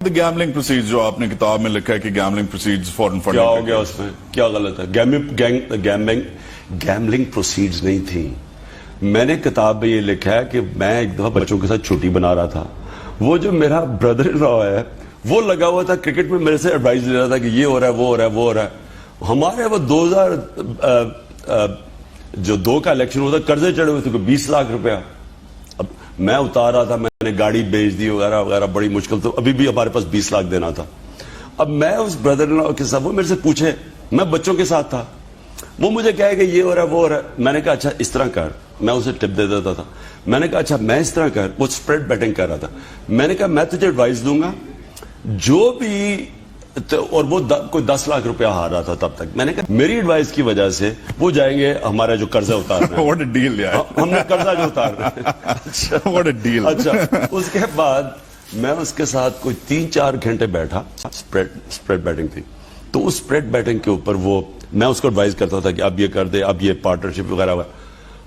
Gambling proceeds जो आपने किताब में लिखा है कि गैम्बलिंग प्रोसीड्स फॉरेन फंडिंग, क्या हो गया उसमें? क्या गलत है? गैम्बलिंग प्रोसीड्स नहीं थी। मैंने किताब में ये लिखा है कि मैं एक दफा बच्चों के साथ छुट्टी बना रहा था। वो जो मेरा ब्रदर इन लॉ है वो लगा हुआ था क्रिकेट में, मेरे से एडवाइस ले रहा था कि ये हो रहा है, वो हो रहा है, वो हो रहा है। हमारे वो 2002 का इलेक्शन हुआ था, कर्जे चढ़े हुए थे 20 लाख रुपया। अब मैं उतार रहा था, मैंने गाड़ी बेच दी वगैरह वगैरह, बड़ी मुश्किल। तो अभी भी हमारे पास 20 लाख देना था। अब मैं उस ब्रदर इन लॉ के साथ, वो मेरे से पूछे, मैं बच्चों के साथ था, वो मुझे कहे कि ये हो रहा है, वो हो रहा है। मैंने कहा अच्छा इस तरह कर, मैं उसे टिप दे देता था। मैंने कहा अच्छा मैं इस तरह कर, वो स्प्रेड बेटिंग कर रहा था। मैंने कहा मैं तुझे एडवाइस दूंगा जो भी तो, और वो कोई 10 लाख रुपया हार रहा था तब तक। मैंने कहा मेरी एडवाइस की वजह से वो जाएंगे हमारा जो कर्जा उतारना है। What a deal, यार। हमने कर्जा जो उतारना है। अच्छा, What a deal। अच्छा, उसके बाद मैं उसके साथ कोई 3-4 घंटे बैठा, स्प्रेड बैटिंग थी। तो उस स्प्रेड बैटिंग के ऊपर वो मैं उसको एडवाइस करता था कि अब ये कर दे, अब ये पार्टनरशिप वगैरह वगैरह।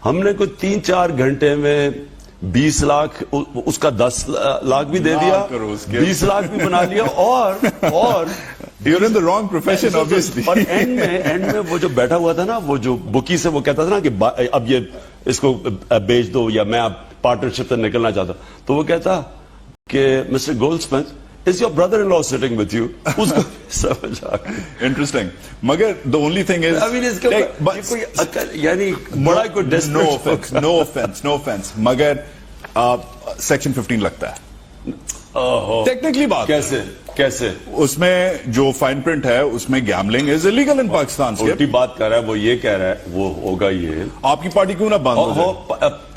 हमने कोई 3-4 घंटे में 20 लाख, उसका 10 लाख भी दे दिया, 20 लाख भी बना लिया। और You're in the wrong profession, obviously। और एंड में वो जो बैठा हुआ था ना, वो जो बुकी से वो कहता था ना कि अब ये इसको बेच दो या मैं अब पार्टनरशिप से निकलना चाहता, तो वो कहता कि mister Goldsmith, is your brother-in-law sitting with you? उसको समझ आ गया। Interesting। मगर the only thing is, I mean, इसके यानी बड़ा कोई no offense, मगर सेक्शन 15 लगता है टेक्निकली। बात कैसे उसमें जो फाइन प्रिंट है उसमें गैम्बलिंग इज इलीगल इन पाकिस्तान। उल्टी बात कर रहा है वो, ये कह रहा है वो होगा ये। आपकी पार्टी क्यों ना बंद हो?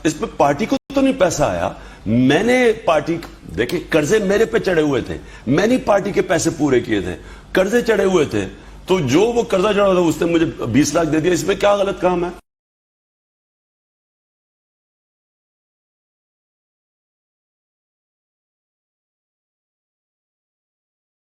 इसमें पार्टी को तो नहीं पैसा आया। मैंने पार्टी, देखिए कर्जे मेरे पे चढ़े हुए थे, मैंने पार्टी के पैसे पूरे किए थे, कर्जे चढ़े हुए थे, तो जो वो कर्जा चढ़ा था उसने मुझे 20 लाख दे दिया। इसमें क्या गलत काम है?